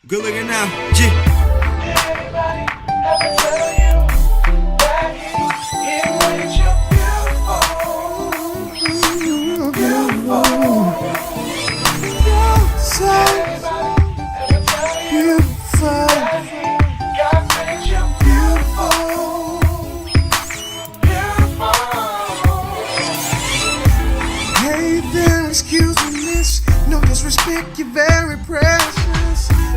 Good looking now, G. Everybody have to tell you that he made you beautiful. Beautiful. Everybody have to tell you that God made you beautiful. Beautiful. Hey there, excuse me, miss. No disrespect, you're very precious.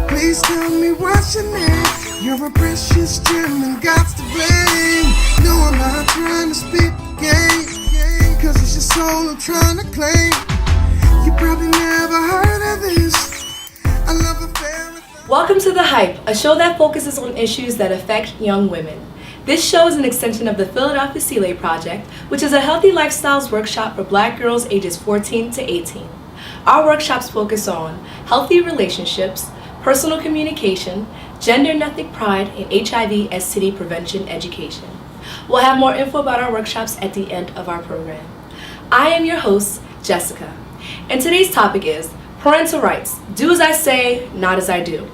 Please tell me what's your name. You're a precious gem and God's to blame. No, I'm not trying to spit the game, cause it's your soul I'm trying to claim. You probably never heard of this. I love a fairy. Welcome to The Hype, a show that focuses on issues that affect young women. This show is an extension of the Philadelphia SIHLE project, which is a healthy lifestyles workshop for Black girls ages 14 to 18. Our workshops focus on healthy relationships, personal communication, gender and ethnic pride, and HIV/STD prevention education. We'll have more info about our workshops at the end of our program. I am your host, Jessica, and today's topic is parental rights. Do as I say, not as I do.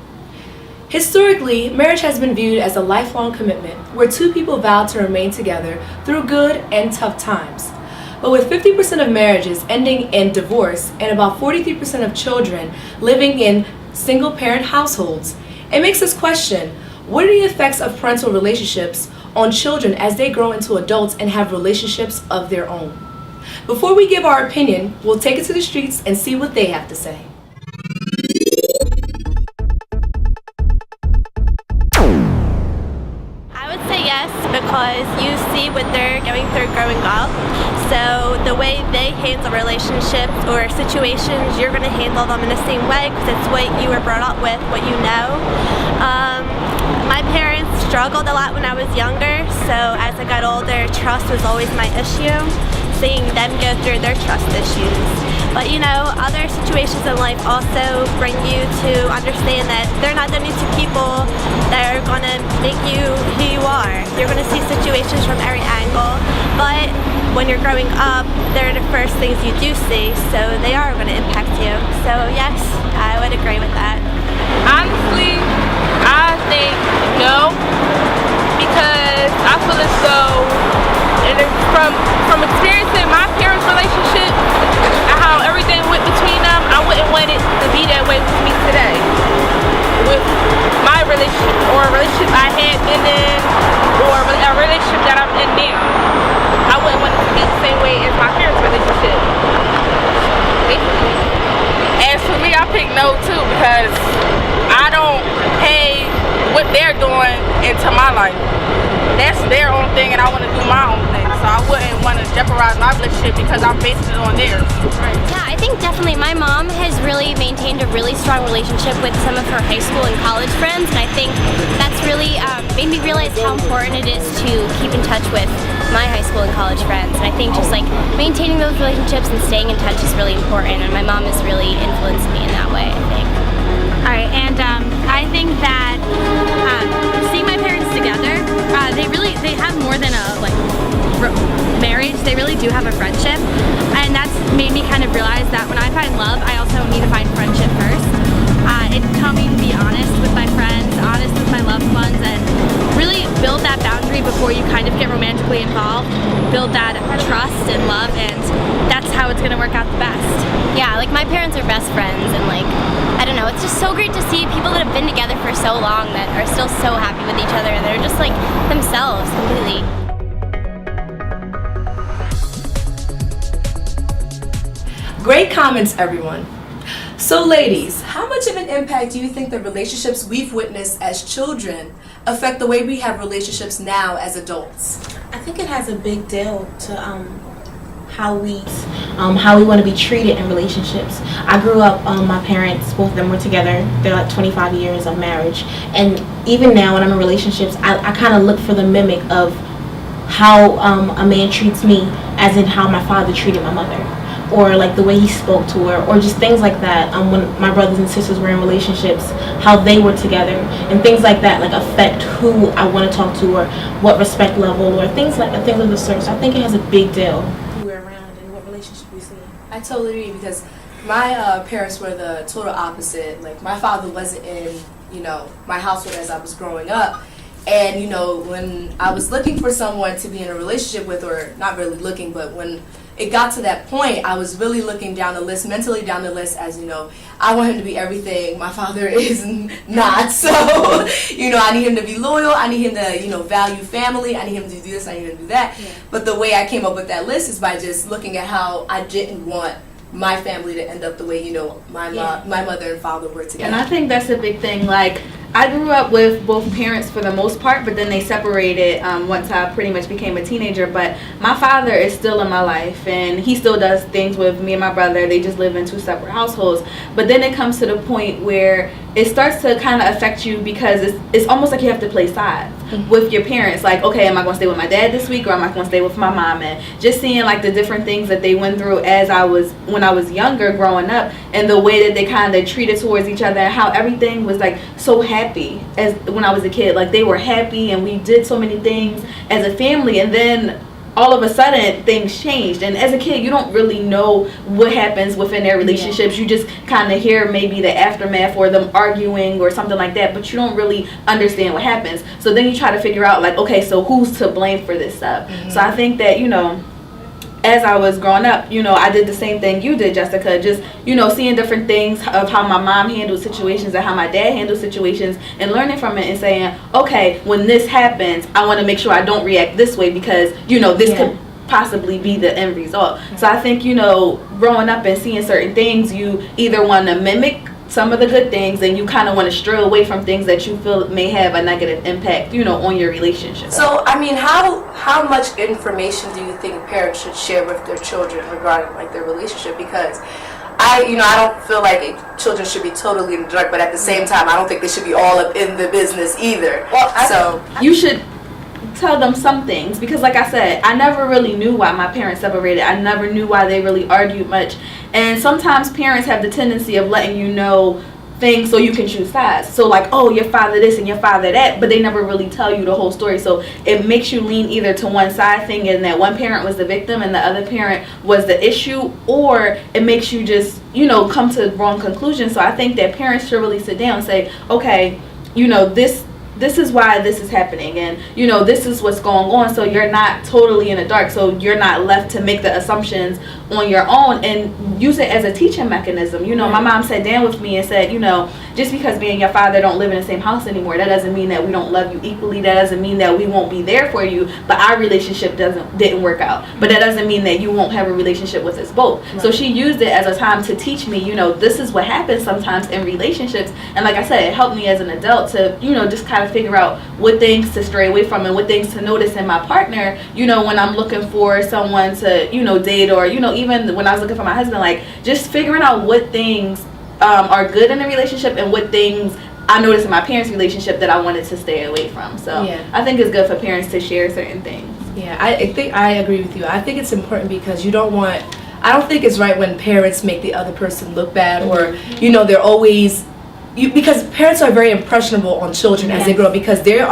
Historically, marriage has been viewed as a lifelong commitment where two people vow to remain together through good and tough times. But with 50% of marriages ending in divorce and about 43% of children living in single-parent households, it makes us question, what are the effects of parental relationships on children as they grow into adults and have relationships of their own? Before we give our opinion, we'll take it to the streets and see what they have to say. I would say yes, because you see what they're going through growing up. So the way they handle relationships or situations, you're going to handle them in the same way because it's what you were brought up with, what you know. My parents struggled a lot when I was younger, so as I got older, trust was always my issue, seeing them go through their trust issues. But you know, other situations in life also bring you to understand that they're not the only two people that are going to make you who you are. You're going to see situations from every angle, but when you're growing up, they're the first things you do see, so they are going to impact you. So yes, I would agree with that. Honestly, I think no, because I feel as though, and it's from experiencing my parents' relationship and how everything went between them, I wouldn't want it to be that way with me today. With my relationship, or a relationship I had been in, or a relationship that I'm in now, I wouldn't want it to be the same way as my parents' relationship. As for me, I pick no too, because I don't pay what they're doing into my life. That's their own thing, and I want to do my own thing. So I wouldn't want to jeopardize my relationship because I'm basing it on theirs. Right. Yeah, I think definitely my mom has really maintained a really strong relationship with some of her high school and college friends, and I think that's really made me realize how important it is to keep in touch with my high school and college friends. And I think just like maintaining those relationships and staying in touch is really important, and my mom has really influenced me in that way, I think. All right, and I think that seeing my parents together, they have more than a marriage. They really do have a friendship, and that's made me kind of realize that when I find love, I also need to find friendship first. It taught me to be honest with my friends, honest with my loved ones, and really build that boundary before you kind of get romantically involved. Build that trust and love, and that's how it's gonna work out the best. Yeah, like my parents are best friends, and like, I don't know, it's just so great to see people that have been together for so long that are still so happy with each other, and they're just like themselves completely. Great comments, everyone. So ladies, how much of an impact do you think the relationships we've witnessed as children affect the way we have relationships now as adults? I think it has a big deal to how we want to be treated in relationships. I grew up, my parents, both of them were together. They're like 25 years of marriage, and even now when I'm in relationships, I kind of look for the mimic of how a man treats me, as in how my father treated my mother, or like the way he spoke to her, or just things like that. When my brothers and sisters were in relationships, how they were together, and things like that, like affect who I want to talk to, or what respect level, or things like things of the sort. So I think it has a big deal. We're around and what relationship we see. I totally agree, because My parents were the total opposite. Like, my father wasn't in, my household as I was growing up. And, when I was looking for someone to be in a relationship with, or not really looking, but when it got to that point, I was really looking down the list, mentally down the list as, I want him to be everything my father is not. So, I need him to be loyal. I need him to, value family. I need him to do this. I need him to do that. Yeah. But the way I came up with that list is by just looking at how I didn't want my family to end up the way, my mother and father were together. And I think that's a big thing. Like, I grew up with both parents for the most part, but then they separated once I pretty much became a teenager. But my father is still in my life, and he still does things with me and my brother. They just live in two separate households. But then it comes to the point where it starts to kind of affect you, because it's almost like you have to play sides with your parents. Like, okay, am I going to stay with my dad this week, or am I going to stay with my mom? And just seeing like the different things that they went through when I was younger growing up, and the way that they kind of treated towards each other, and how everything was like so happy as when I was a kid. Like, they were happy, and we did so many things as a family, and then all of a sudden things changed. And as a kid, you don't really know what happens within their relationships. You just kind of hear maybe the aftermath or them arguing or something like that, but you don't really understand what happens. So then you try to figure out, like, okay, so who's to blame for this stuff? So I think that, as I was growing up, I did the same thing you did, Jessica. Just, seeing different things of how my mom handled situations and how my dad handled situations, and learning from it and saying, okay, when this happens, I want to make sure I don't react this way, because, this could possibly be the end result. So I think, growing up and seeing certain things, you either want to mimic some of the good things, and you kind of want to stray away from things that you feel may have a negative impact, on your relationship. So, I mean, how much information do you think parents should share with their children regarding, like, their relationship? Because I don't feel like children should be totally in the dark, but at the same time, I don't think they should be all up in the business either. Well, you should tell them some things, because like I said, I never really knew why my parents separated. I never knew why they really argued much. And sometimes parents have the tendency of letting you know things so you can choose sides. So like, oh, your father this and your father that, but they never really tell you the whole story. So it makes you lean either to one side, thinking that one parent was the victim and the other parent was the issue, or it makes you just, come to the wrong conclusion. So I think that parents should really sit down and say, okay, this is why this is happening, and this is what's going on, so you're not totally in the dark, so you're not left to make the assumptions on your own, and use it as a teaching mechanism. My mom sat down with me and said, just because me and your father don't live in the same house anymore, that doesn't mean that we don't love you equally. That doesn't mean that we won't be there for you, but our relationship didn't work out. But that doesn't mean that you won't have a relationship with us both. Right. So she used it as a time to teach me, this is what happens sometimes in relationships. And like I said, it helped me as an adult to, just kind of figure out what things to stray away from and what things to notice in my partner, when I'm looking for someone to, date, or, even when I was looking for my husband, like, just figuring out what things are good in a relationship and what things I noticed in my parents' relationship that I wanted to stay away from. So I think it's good for parents to share certain things. Yeah, I think I agree with you. I think it's important because I don't think it's right when parents make the other person look bad, or, they're always, because parents are very impressionable on children as they grow up, because they're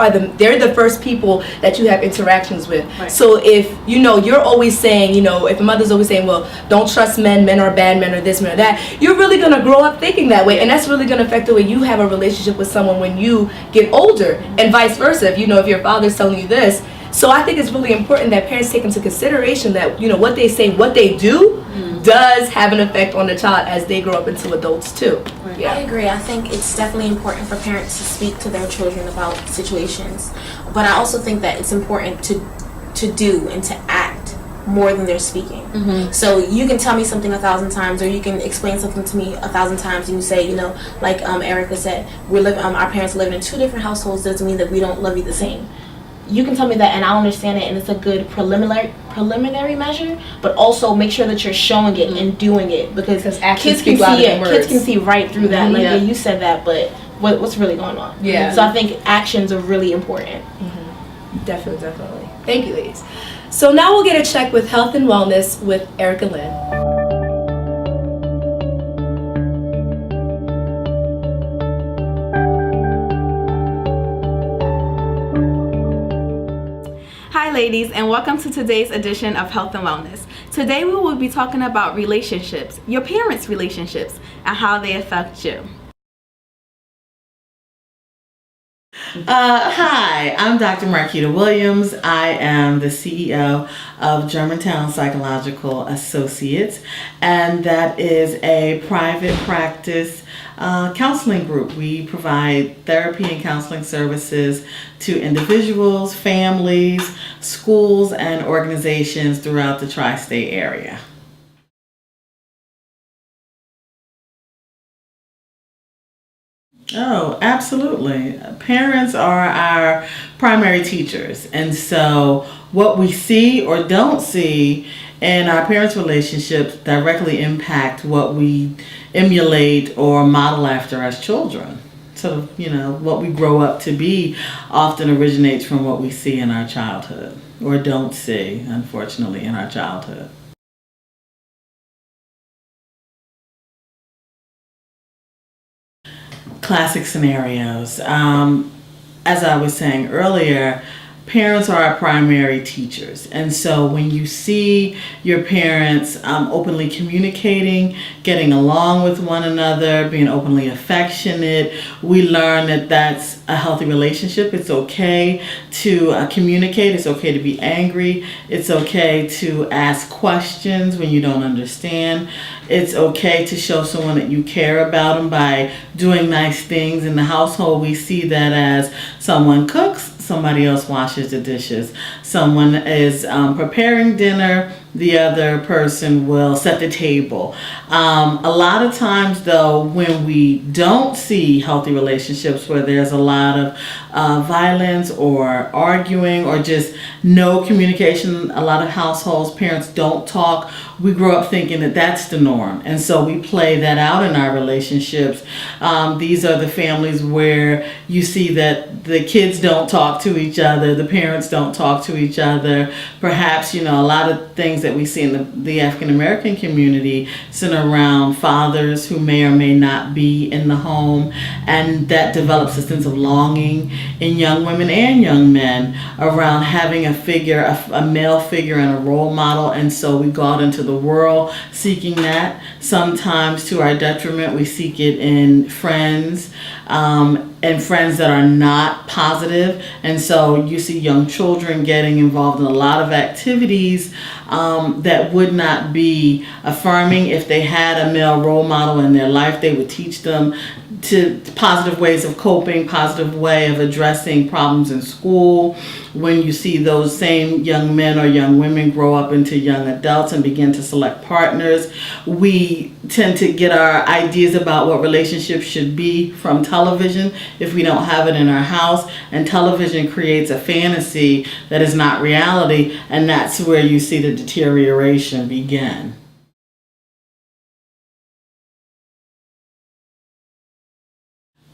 the first people that you have interactions with. Right. So if you're always saying, if a mother's always saying, well, don't trust men are bad, men are this, men are that, you're really going to grow up thinking that way, and that's really going to affect the way you have a relationship with someone when you get older, and vice versa. If your father's telling you this. So I think it's really important that parents take into consideration that what they say, what they do does have an effect on the child as they grow up into adults too. Right. Yeah. I agree. I think it's definitely important for parents to speak to their children about situations, but I also think that it's important to do and to act more than they're speaking. So you can tell me something 1,000 times, or you can explain something to me 1,000 times, and you say, like Erica said, our parents live in two different households, doesn't mean that we don't love you the same. You can tell me that and I'll understand it, and it's a good preliminary measure, but also make sure that you're showing it and doing it, because kids can see it. Kids can see right through that. Like, yeah, you said that, but what's really going on? Yeah. So I think actions are really important. Definitely. Thank you, ladies. So now we'll get a check with health and wellness with Erica Lynn. Hi ladies, and welcome to today's edition of Health and Wellness. Today we will be talking about relationships, your parents' relationships, and how they affect you. Hi, I'm Dr. Marquita Williams. I am the CEO of Germantown Psychological Associates, and that is a private practice counseling group. We provide therapy and counseling services to individuals, families, schools, and organizations throughout the tri-state area. Oh, absolutely. Parents are our primary teachers. And so what we see or don't see in our parents' relationships directly impact what we emulate or model after as children. So, what we grow up to be often originates from what we see in our childhood or don't see, unfortunately, in our childhood. Classic scenarios. As I was saying earlier, parents are our primary teachers. And so when you see your parents openly communicating, getting along with one another, being openly affectionate, we learn that that's a healthy relationship. It's okay to communicate. It's okay to be angry. It's okay to ask questions when you don't understand. It's okay to show someone that you care about them by doing nice things. In the household, we see that as someone cooks, somebody else washes the dishes. Someone is preparing dinner, the other person will set the table. A lot of times, though, when we don't see healthy relationships where there's a lot of violence or arguing or just no communication, a lot of households, parents don't talk, we grow up thinking that that's the norm. And so we play that out in our relationships. These are the families where you see that the kids don't talk to each other, the parents don't talk to each other. Perhaps, a lot of things that we see in the African American community center around fathers who may or may not be in the home, and that develops a sense of longing in young women and young men around having a figure, a male figure and a role model. And so we go out into the world seeking that. Sometimes to our detriment, we seek it in friends, and friends that are not positive. And so you see young children getting involved in a lot of activities that would not be affirming. If they had a male role model in their life, they would teach them to positive ways of coping, positive way of addressing problems in school. When you see those same young men or young women grow up into young adults and begin to select partners, we tend to get our ideas about what relationships should be from television if we don't have it in our house. And television creates a fantasy that is not reality, and that's where you see the deterioration begin.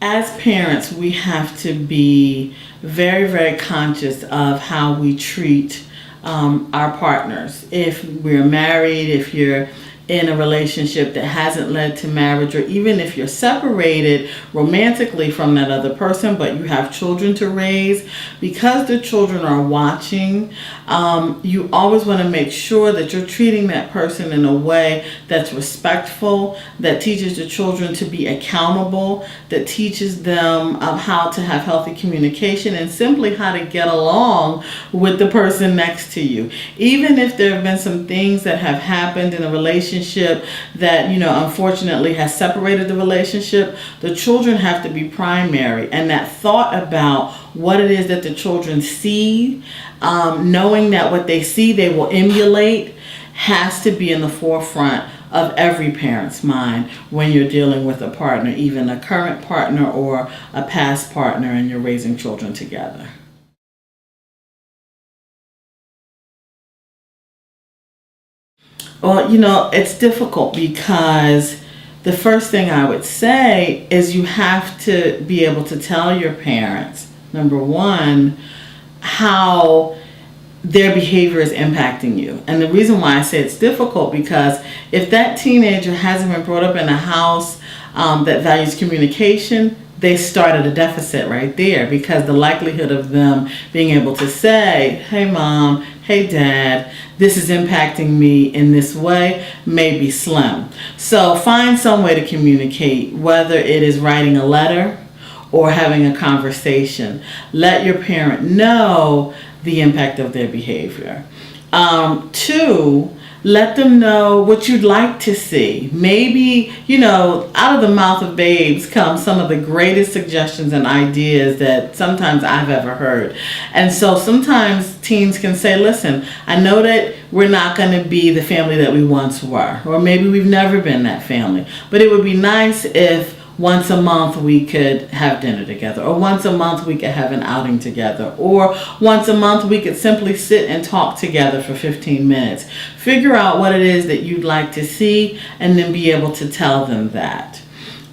As parents, we have to be very, very conscious of how we treat our partners. If we're married, if you're in a relationship that hasn't led to marriage, or even if you're separated romantically from that other person, but you have children to raise, because the children are watching, you always want to make sure that you're treating that person in a way that's respectful, that teaches the children to be accountable, that teaches them how to have healthy communication and simply how to get along with the person next to you. Even if there have been some things that have happened in a relationship that, unfortunately has separated the relationship, the children have to be primary. And that thought about what it is that the children see, knowing that what they see they will emulate, has to be in the forefront of every parent's mind when you're dealing with a partner, even a current partner or a past partner, and you're raising children together. Well, it's difficult because the first thing I would say is you have to be able to tell your parents, number one, how their behavior is impacting you. And the reason why I say it's difficult, because if that teenager hasn't been brought up in a house that values communication, they started a deficit right there, because the likelihood of them being able to say, hey mom, hey dad, this is impacting me in this way may be slim. So find some way to communicate, whether it is writing a letter or having a conversation. Let your parent know the impact of their behavior. 2, let them know what you'd like to see. Maybe, out of the mouth of babes come some of the greatest suggestions and ideas that sometimes I've ever heard. And so sometimes teens can say, listen, I know that we're not going to be the family that we once were, or maybe we've never been that family, but it would be nice if once a month we could have dinner together, or once a month we could have an outing together, or once a month we could simply sit and talk together for 15 minutes. Figure out what it is that you'd like to see, and then be able to tell them that.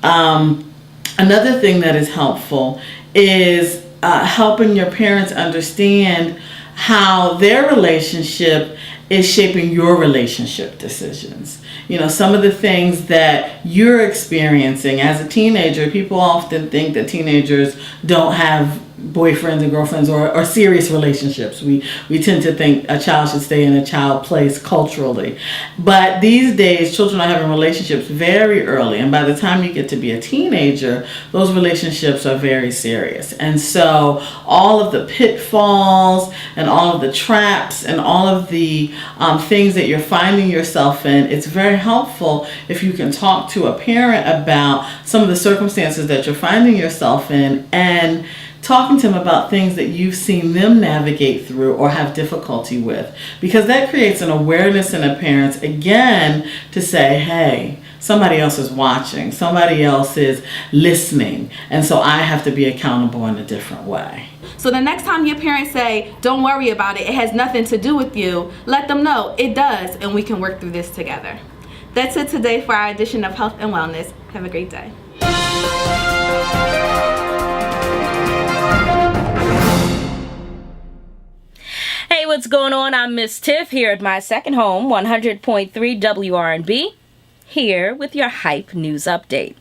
Another thing that is helpful is helping your parents understand how their relationship is shaping your relationship decisions. Some of the things that you're experiencing as a teenager. People often think that teenagers don't have boyfriends and girlfriends or serious relationships. We tend to think a child should stay in a child place culturally. But these days, children are having relationships very early. And by the time you get to be a teenager, those relationships are very serious. And so all of the pitfalls and all of the traps and all of the things that you're finding yourself in, it's very helpful if you can talk to a parent about some of the circumstances that you're finding yourself in, and talking to them about things that you've seen them navigate through or have difficulty with, because that creates an awareness in a parent, again, to say, hey, somebody else is watching, somebody else is listening, and so I have to be accountable in a different way. So the next time your parents say, don't worry about it, it has nothing to do with you, let them know it does, and we can work through this together. That's it today for our edition of Health and Wellness. Have a great day. Hey, what's going on? I'm Miss Tiff here at my second home, 100.3 WRNB, here with your Hype News Update.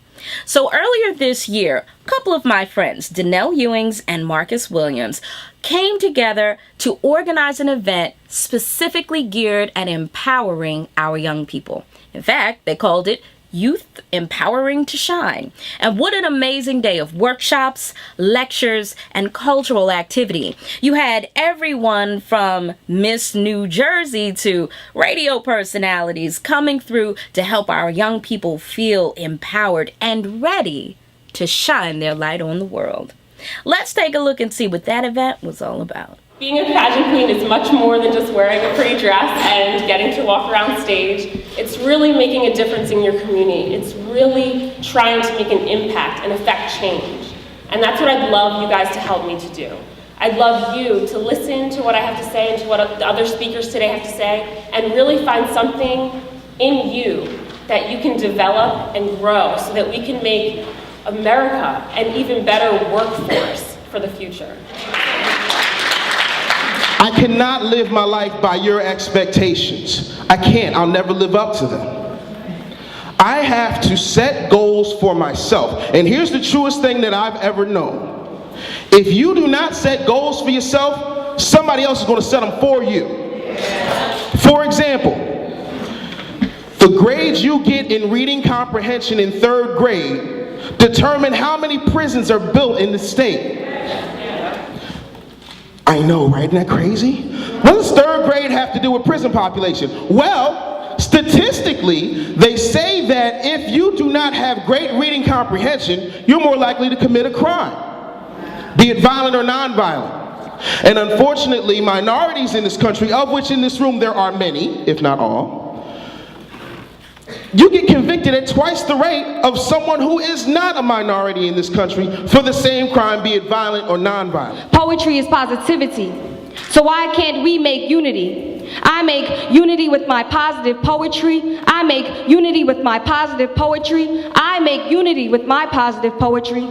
So earlier this year, a couple of my friends, Danelle Ewings and Marcus Williams, came together to organize an event specifically geared at empowering our young people. In fact, they called it Youth Empowering to Shine. And what an amazing day of workshops, lectures, and cultural activity. You had everyone from Miss New Jersey to radio personalities coming through to help our young people feel empowered and ready to shine their light on the world. Let's take a look and see what that event was all about. Being a pageant queen is much more than just wearing a pretty dress and getting to walk around stage. It's really making a difference in your community. It's really trying to make an impact and affect change. And that's what I'd love you guys to help me to do. I'd love you to listen to what I have to say and to what the other speakers today have to say, and really find something in you that you can develop and grow so that we can make America an even better workforce for the future. I cannot live my life by your expectations. I can't. I'll never live up to them. I have to set goals for myself. And here's the truest thing that I've ever known. If you do not set goals for yourself, somebody else is going to set them for you. For example, the grades you get in reading comprehension in 3rd grade determine how many prisons are built in the state. I know, right? Isn't that crazy? What does 3rd grade have to do with prison population? Well, statistically, they say that if you do not have great reading comprehension, you're more likely to commit a crime, be it violent or nonviolent. And unfortunately, minorities in this country, of which in this room there are many, if not all, you get convicted at twice the rate of someone who is not a minority in this country for the same crime, be it violent or nonviolent. Poetry is positivity. So why can't we make unity? I make unity with my positive poetry. I make unity with my positive poetry. I make unity with my positive poetry.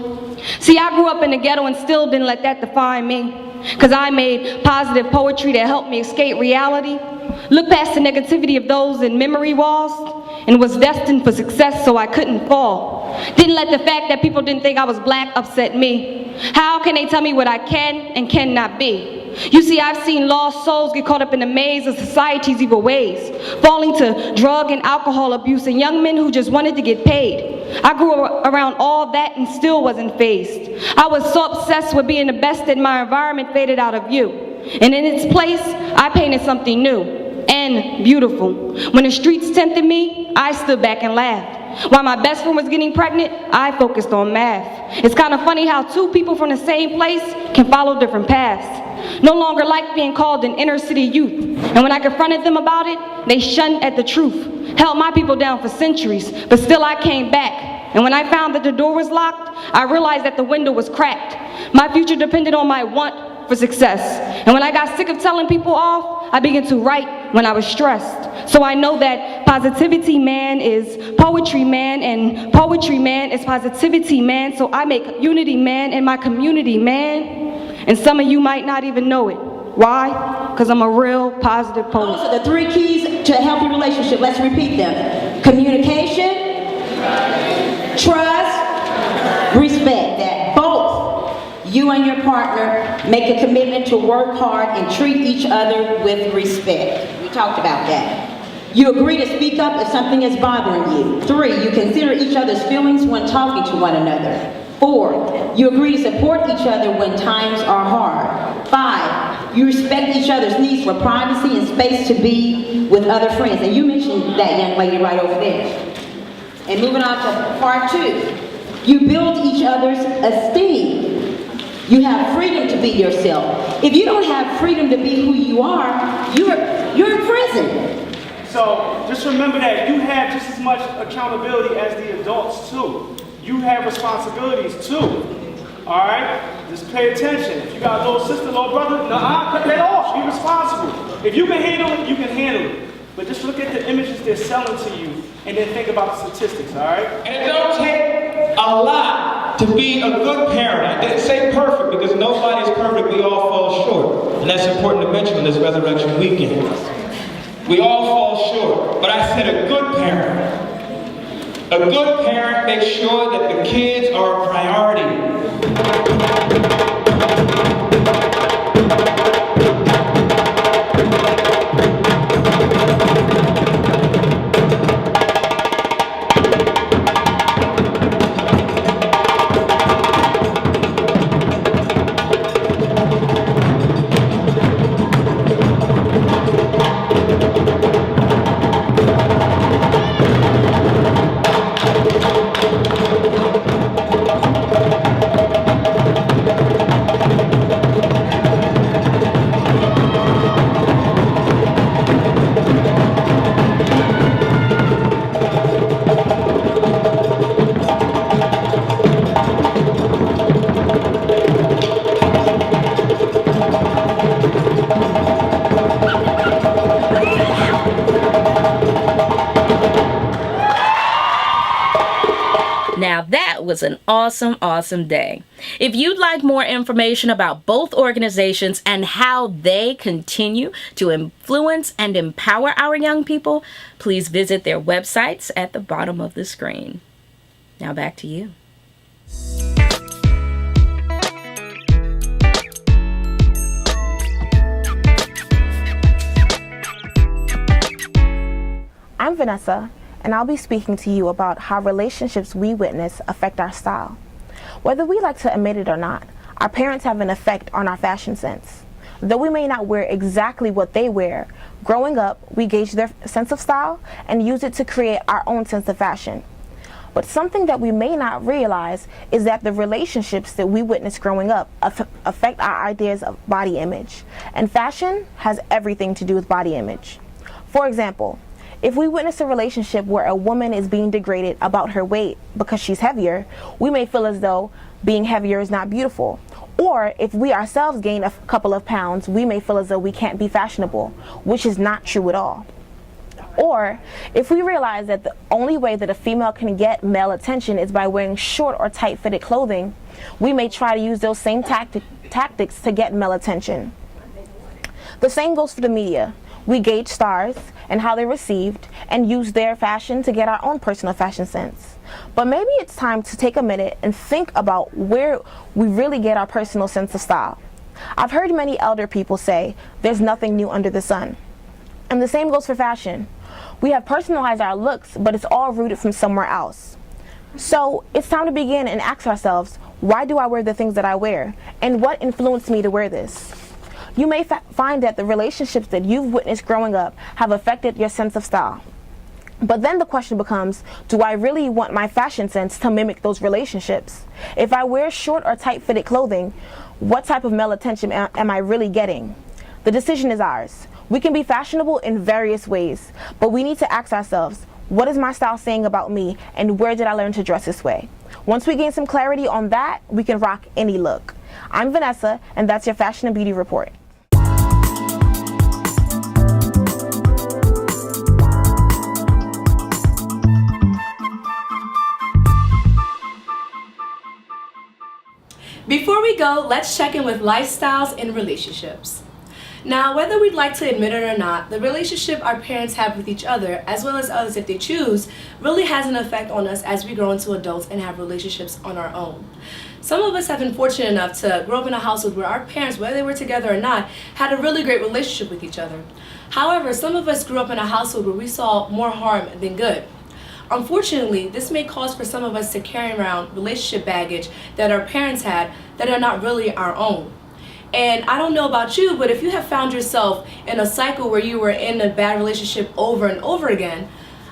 See, I grew up in the ghetto and still didn't let that define me, because I made positive poetry that helped me escape reality, look past the negativity of those in memory walls, and was destined for success, so I couldn't fall. Didn't let the fact that people didn't think I was black upset me. How can they tell me what I can and cannot be? You see, I've seen lost souls get caught up in the maze of society's evil ways, falling to drug and alcohol abuse, and young men who just wanted to get paid. I grew around all that and still wasn't fazed. I was so obsessed with being the best that my environment faded out of view. And in its place, I painted something new and beautiful. When the streets tempted me, I stood back and laughed. While my best friend was getting pregnant, I focused on math. It's kind of funny how two people from the same place can follow different paths. No longer liked being called an inner city youth. And when I confronted them about it, they shunned at the truth. Held my people down for centuries, but still I came back. And when I found that the door was locked, I realized that the window was cracked. My future depended on my want for success. And when I got sick of telling people off, I began to write when I was stressed. So I know that positivity man is poetry man, and poetry man is positivity man. So I make unity man in my community man. And some of you might not even know it. Why? Because I'm a real positive poet. Those are the 3 keys to a healthy relationship. Let's repeat them. Communication, trust, respect. That both you and your partner make a commitment to work hard and treat each other with respect. We talked about that. You agree to speak up if something is bothering you. 3, you consider each other's feelings when talking to one another. 4, you agree to support each other when times are hard. 5, you respect each other's needs for privacy and space to be with other friends. And you mentioned that young lady right over there. And moving on to part 2, you build each other's esteem. You have freedom to be yourself. If you don't have freedom to be who you are, you're in prison. So just remember that you have just as much accountability as the adults too. You have responsibilities too, all right? Just pay attention. If you got a little sister, little brother, cut that off. Be responsible. If you can handle it, you can handle it. But just look at the images they're selling to you and then think about the statistics, all right? And it don't take a lot to be a good parent. I didn't say perfect because nobody's perfect. We all fall short. And that's important to mention on this Resurrection Weekend. We all fall short. But I said a good parent. A good parent makes sure that the kids are a priority. Now that was an awesome day. If you'd like more information about both organizations and how they continue to influence and empower our young people, please visit their websites at the bottom of the screen. Now back to you. I'm Vanessa, and I'll be speaking to you about how relationships we witness affect our style. Whether we like to admit it or not, our parents have an effect on our fashion sense. Though we may not wear exactly what they wear, growing up, we gauge their sense of style and use it to create our own sense of fashion. But something that we may not realize is that the relationships that we witness growing up affect our ideas of body image. And fashion has everything to do with body image. For example, if we witness a relationship where a woman is being degraded about her weight because she's heavier, we may feel as though being heavier is not beautiful. Or if we ourselves gain a couple of pounds, we may feel as though we can't be fashionable, which is not true at all. Or if we realize that the only way that a female can get male attention is by wearing short or tight-fitted clothing, we may try to use those same tactics to get male attention. The same goes for the media. We gauge stars and how they're received and use their fashion to get our own personal fashion sense. But maybe it's time to take a minute and think about where we really get our personal sense of style. I've heard many elder people say, there's nothing new under the sun. And the same goes for fashion. We have personalized our looks, but it's all rooted from somewhere else. So it's time to begin and ask ourselves, why do I wear the things that I wear? And what influenced me to wear this? You may find that the relationships that you've witnessed growing up have affected your sense of style. But then the question becomes, do I really want my fashion sense to mimic those relationships? If I wear short or tight-fitted clothing, what type of male attention am I really getting? The decision is ours. We can be fashionable in various ways, but we need to ask ourselves, what is my style saying about me, and where did I learn to dress this way? Once we gain some clarity on that, we can rock any look. I'm Vanessa, and that's your Fashion and Beauty Report. Before we go, let's check in with lifestyles and relationships. Now, whether we'd like to admit it or not, the relationship our parents have with each other, as well as others if they choose, really has an effect on us as we grow into adults and have relationships on our own. Some of us have been fortunate enough to grow up in a household where our parents, whether they were together or not, had a really great relationship with each other. However, some of us grew up in a household where we saw more harm than good. Unfortunately, this may cause for some of us to carry around relationship baggage that our parents had that are not really our own. And I don't know about you, but if you have found yourself in a cycle where you were in a bad relationship over and over again,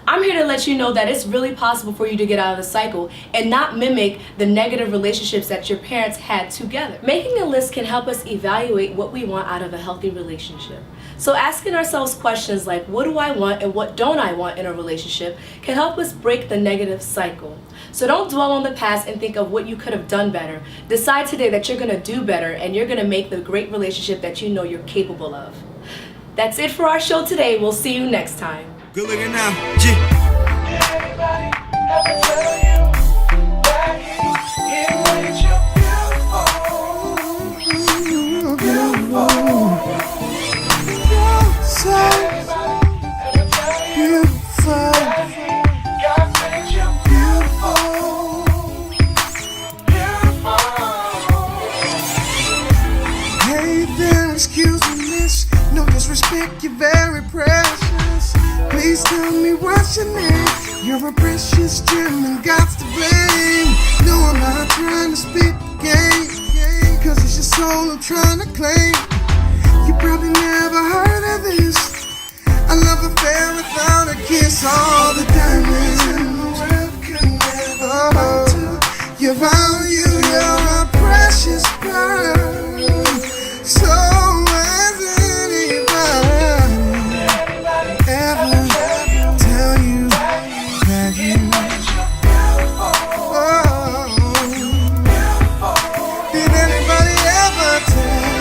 I'm here to let you know that it's really possible for you to get out of the cycle and not mimic the negative relationships that your parents had together. Making a list can help us evaluate what we want out of a healthy relationship. So asking ourselves questions like, what do I want and what don't I want in a relationship can help us break the negative cycle. So don't dwell on the past and think of what you could have done better. Decide today that you're going to do better and you're going to make the great relationship that you know you're capable of. That's it for our show today. We'll see you next time. Good looking now, Anybody ever tell you that he made you beautiful? Beautiful. So beautiful. God made you beautiful. Beautiful. Hey there, excuse me, miss. No disrespect, you're very precious. Please tell me what's your name. You're a precious gem and God's to blame. No, I'm not trying to spit the game, cause it's your soul I'm trying to claim. You probably never heard of this. I love a affair without a kiss. All the diamonds in the world could never hold to your value. You're a precious pearl. So has anybody ever tell you that you did anybody ever tell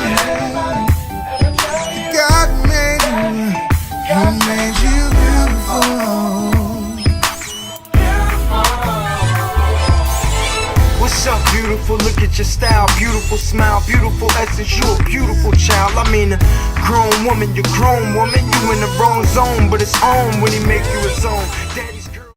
you God made you, He made you beautiful? What's up, beautiful? Look at your style, beautiful smile, beautiful essence. You a beautiful child. I mean, a grown woman, you're grown woman. You in the wrong zone, but it's on when he make you his own. Daddy